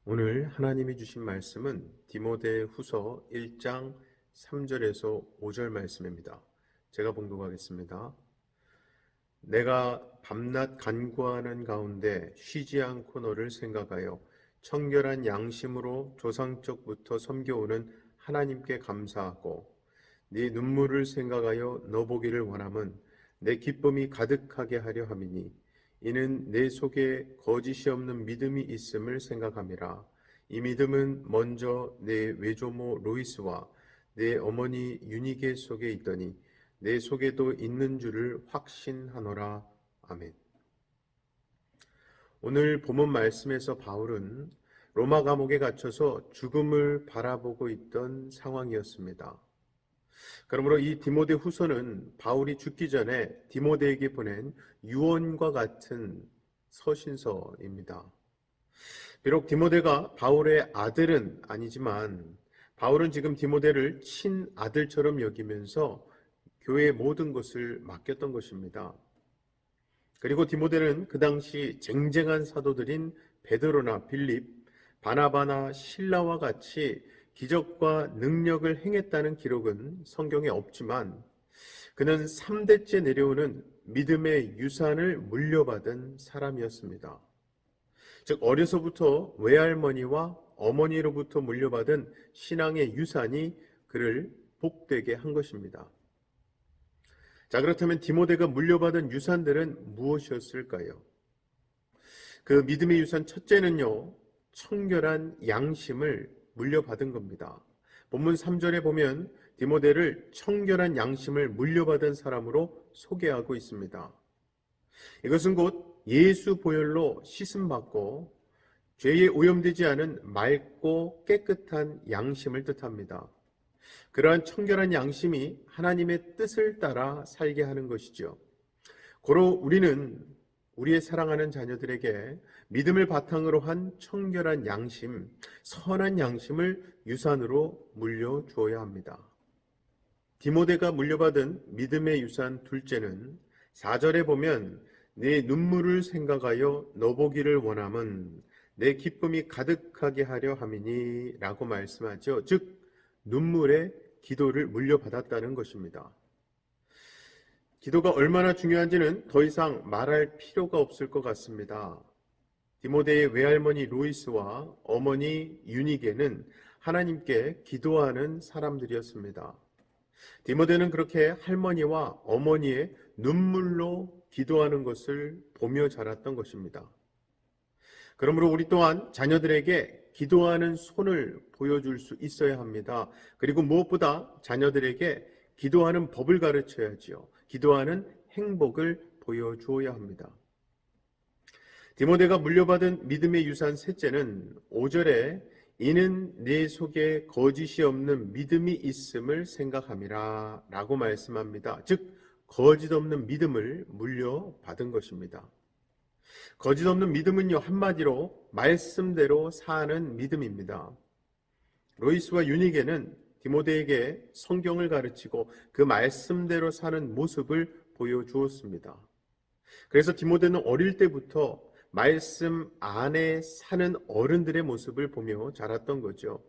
오늘 하나님이 주신 말씀은 디모데후서 1장 3절에서 5절 말씀입니다. 제가 봉독하겠습니다. 내가 밤낮 간구하는 가운데 쉬지 않고 너를 생각하여 청결한 양심으로 조상적부터 섬겨오는 하나님께 감사하고 네 눈물을 생각하여 너 보기를 원함은 내 기쁨이 가득하게 하려 함이니 이는 내 속에 거짓이 없는 믿음이 있음을 생각함이라. 이 믿음은 먼저 내 외조모 로이스와 내 어머니 유니게 속에 있더니 내 속에도 있는 줄을 확신하노라. 아멘. 오늘 본문 말씀에서 바울은 로마 감옥에 갇혀서 죽음을 바라보고 있던 상황이었습니다. 그러므로 이 디모데 후서는 바울이 죽기 전에 디모데에게 보낸 유언과 같은 서신서입니다. 비록 디모데가 바울의 아들은 아니지만 바울은 지금 디모데를 친아들처럼 여기면서 교회의 모든 것을 맡겼던 것입니다. 그리고 디모데는 그 당시 쟁쟁한 사도들인 베드로나 빌립, 바나바나 실라와 같이 기적과 능력을 행했다는 기록은 성경에 없지만 그는 3대째 내려오는 믿음의 유산을 물려받은 사람이었습니다. 즉 어려서부터 외할머니와 어머니로부터 물려받은 신앙의 유산이 그를 복되게 한 것입니다. 자, 그렇다면 디모데가 물려받은 유산들은 무엇이었을까요? 그 믿음의 유산 첫째는요, 청결한 양심을 물려받은 겁니다. 본문 3절에 보면 디모데를 청결한 양심을 물려받은 사람으로 소개하고 있습니다. 이것은 곧 예수 보혈로 씻음받고 죄에 오염되지 않은 맑고 깨끗한 양심을 뜻합니다. 그러한 청결한 양심이 하나님의 뜻을 따라 살게 하는 것이죠. 고로 우리는 우리의 사랑하는 자녀들에게 믿음을 바탕으로 한 청결한 양심, 선한 양심을 유산으로 물려주어야 합니다. 디모데가 물려받은 믿음의 유산 둘째는 4절에 보면 내 눈물을 생각하여 너 보기를 원함은 내 기쁨이 가득하게 하려 함이니 라고 말씀하죠. 즉 눈물의 기도를 물려받았다는 것입니다. 기도가 얼마나 중요한지는 더 이상 말할 필요가 없을 것 같습니다. 디모데의 외할머니 로이스와 어머니 유니게는 하나님께 기도하는 사람들이었습니다. 디모데는 그렇게 할머니와 어머니의 눈물로 기도하는 것을 보며 자랐던 것입니다. 그러므로 우리 또한 자녀들에게 기도하는 손을 보여줄 수 있어야 합니다. 그리고 무엇보다 자녀들에게 기도하는 법을 가르쳐야지요. 기도하는 행복을 보여주어야 합니다. 디모데가 물려받은 믿음의 유산 셋째는 5절에 이는 내 속에 거짓이 없는 믿음이 있음을 생각함이라 라고 말씀합니다. 즉 거짓 없는 믿음을 물려받은 것입니다. 거짓 없는 믿음은요, 한마디로 말씀대로 사는 믿음입니다. 로이스와 유니게는 디모데에게 성경을 가르치고 그 말씀대로 사는 모습을 보여주었습니다. 그래서 디모데는 어릴 때부터 말씀 안에 사는 어른들의 모습을 보며 자랐던 거죠.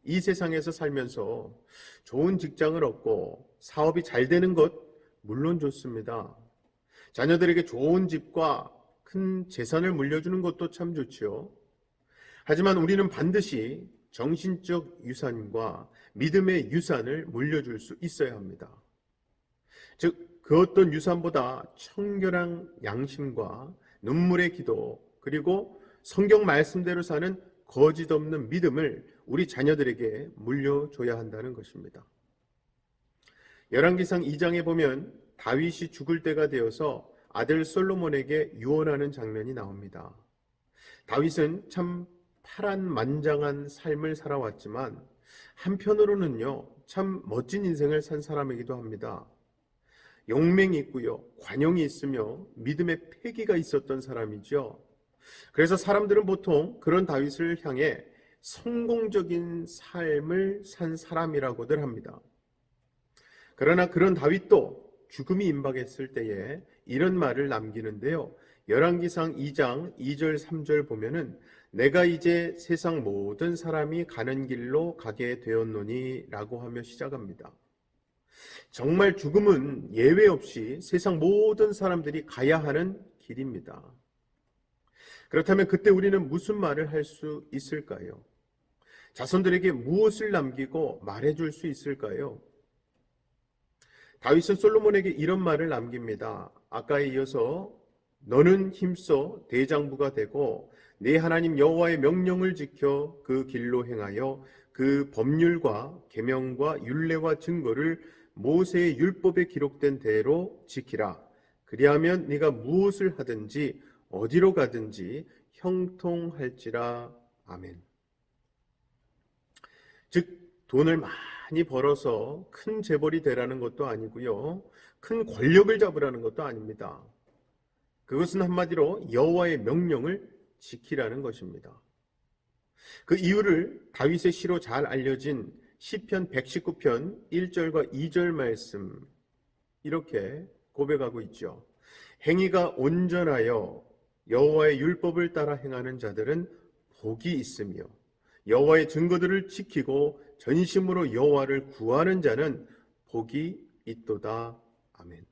이 세상에서 살면서 좋은 직장을 얻고 사업이 잘 되는 것 물론 좋습니다. 자녀들에게 좋은 집과 큰 재산을 물려주는 것도 참 좋지요. 하지만 우리는 반드시 정신적 유산과 믿음의 유산을 물려줄 수 있어야 합니다. 즉 그 어떤 유산보다 청결한 양심과 눈물의 기도 그리고 성경 말씀대로 사는 거짓 없는 믿음을 우리 자녀들에게 물려줘야 한다는 것입니다. 열왕기상 2장에 보면 다윗이 죽을 때가 되어서 아들 솔로몬에게 유언하는 장면이 나옵니다. 다윗은 참 파란만장한 삶을 살아왔지만 한편으로는요 참 멋진 인생을 산 사람이기도 합니다. 용맹이 있고요 관용이 있으며 믿음의 패기가 있었던 사람이죠. 그래서 사람들은 보통 그런 다윗을 향해 성공적인 삶을 산 사람이라고들 합니다. 그러나 그런 다윗도 죽음이 임박했을 때에 이런 말을 남기는데요. 열왕기상 2장 2절 3절 보면은 내가 이제 세상 모든 사람이 가는 길로 가게 되었노니 라고 하며 시작합니다. 정말 죽음은 예외 없이 세상 모든 사람들이 가야 하는 길입니다. 그렇다면 그때 우리는 무슨 말을 할 수 있을까요? 자손들에게 무엇을 남기고 말해줄 수 있을까요? 다윗은 솔로몬에게 이런 말을 남깁니다. 아까에 이어서 너는 힘써 대장부가 되고 네 하나님 여호와의 명령을 지켜 그 길로 행하여 그 법률과 계명과 율례와 증거를 모세의 율법에 기록된 대로 지키라. 그리하면 네가 무엇을 하든지 어디로 가든지 형통할지라. 아멘. 즉 돈을 많이 벌어서 큰 재벌이 되라는 것도 아니고요. 큰 권력을 잡으라는 것도 아닙니다. 그것은 한마디로 여호와의 명령을 지키라는 것입니다. 그 이유를 다윗의 시로 잘 알려진 시편 119편 1절과 2절 말씀 이렇게 고백하고 있죠. 행위가 온전하여 여호와의 율법을 따라 행하는 자들은 복이 있으며 여호와의 증거들을 지키고 전심으로 여호와를 구하는 자는 복이 있도다. 아멘.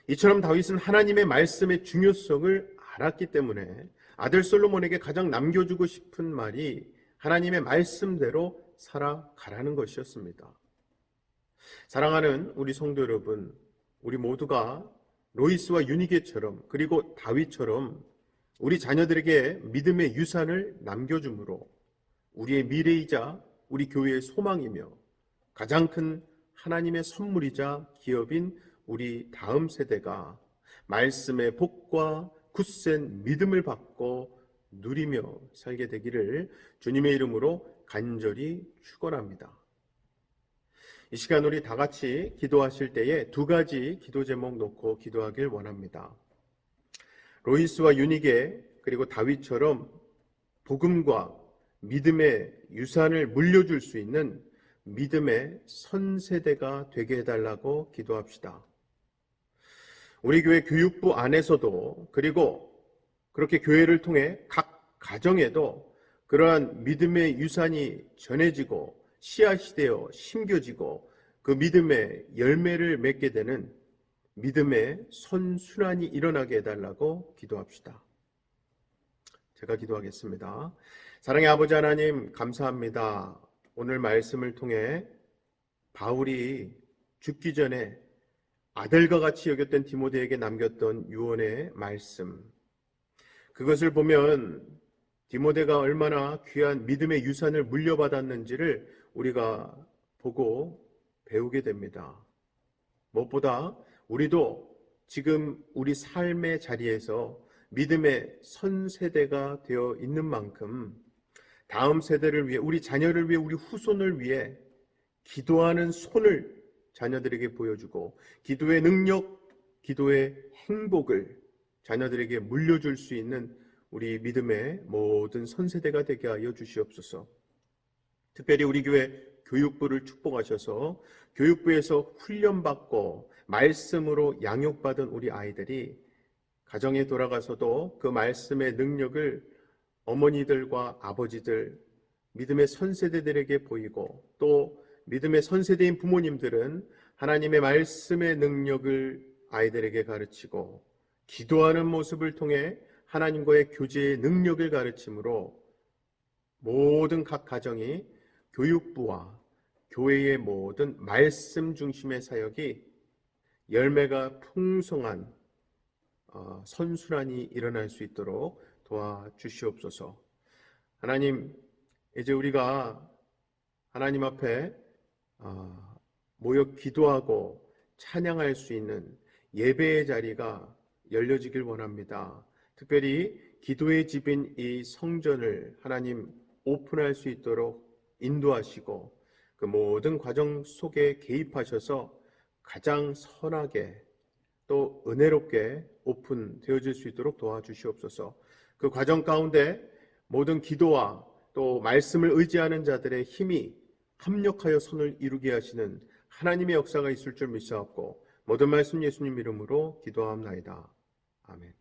이처럼 다윗은 하나님의 말씀의 중요성을 알았기 때문에 아들 솔로몬에게 가장 남겨주고 싶은 말이 하나님의 말씀대로 살아가라는 것이었습니다. 사랑하는 우리 성도 여러분, 우리 모두가 로이스와 유니게처럼 그리고 다윗처럼 우리 자녀들에게 믿음의 유산을 남겨주므로 우리의 미래이자 우리 교회의 소망이며 가장 큰 하나님의 선물이자 기업인 우리 다음 세대가 말씀의 복과 굳센 믿음을 받고 누리며 살게 되기를 주님의 이름으로 간절히 축원합니다. 이 시간 우리 다 같이 기도하실 때에 두 가지 기도 제목 놓고 기도하길 원합니다. 로이스와 유니게 그리고 다윗처럼 복음과 믿음의 유산을 물려줄 수 있는 믿음의 선세대가 되게 해달라고 기도합시다. 우리 교회 교육부 안에서도 그리고 그렇게 교회를 통해 각 가정에도 그러한 믿음의 유산이 전해지고 씨앗이 되어 심겨지고 그 믿음의 열매를 맺게 되는 믿음의 선순환이 일어나게 해달라고 기도합시다. 제가 기도하겠습니다. 사랑의 아버지 하나님 감사합니다. 오늘 말씀을 통해 바울이 죽기 전에 아들과 같이 여겼던 디모데에게 남겼던 유언의 말씀, 그것을 보면 디모데가 얼마나 귀한 믿음의 유산을 물려받았는지를 우리가 보고 배우게 됩니다. 무엇보다 우리도 지금 우리 삶의 자리에서 믿음의 선세대가 되어 있는 만큼 다음 세대를 위해, 우리 자녀를 위해, 우리 후손을 위해 기도하는 손을 자녀들에게 보여주고 기도의 능력, 기도의 행복을 자녀들에게 물려줄 수 있는 우리 믿음의 모든 선세대가 되게 하여 주시옵소서. 특별히 우리 교회 교육부를 축복하셔서 교육부에서 훈련받고 말씀으로 양육받은 우리 아이들이 가정에 돌아가서도 그 말씀의 능력을 어머니들과 아버지들, 믿음의 선세대들에게 보이고 또 믿음의 선세대인 부모님들은 하나님의 말씀의 능력을 아이들에게 가르치고 기도하는 모습을 통해 하나님과의 교제의 능력을 가르침으로 모든 각 가정이 교육부와 교회의 모든 말씀 중심의 사역이 열매가 풍성한 선순환이 일어날 수 있도록 도와주시옵소서. 하나님, 이제 우리가 하나님 앞에 모여 기도하고 찬양할 수 있는 예배의 자리가 열려지길 원합니다. 특별히 기도의 집인 이 성전을 하나님 오픈할 수 있도록 인도하시고 그 모든 과정 속에 개입하셔서 가장 선하게 또 은혜롭게 오픈되어질 수 있도록 도와주시옵소서. 그 과정 가운데 모든 기도와 또 말씀을 의지하는 자들의 힘이 합력하여 선을 이루게 하시는 하나님의 역사가 있을 줄 믿사옵고 모든 말씀 예수님 이름으로 기도하옵나이다. 아멘.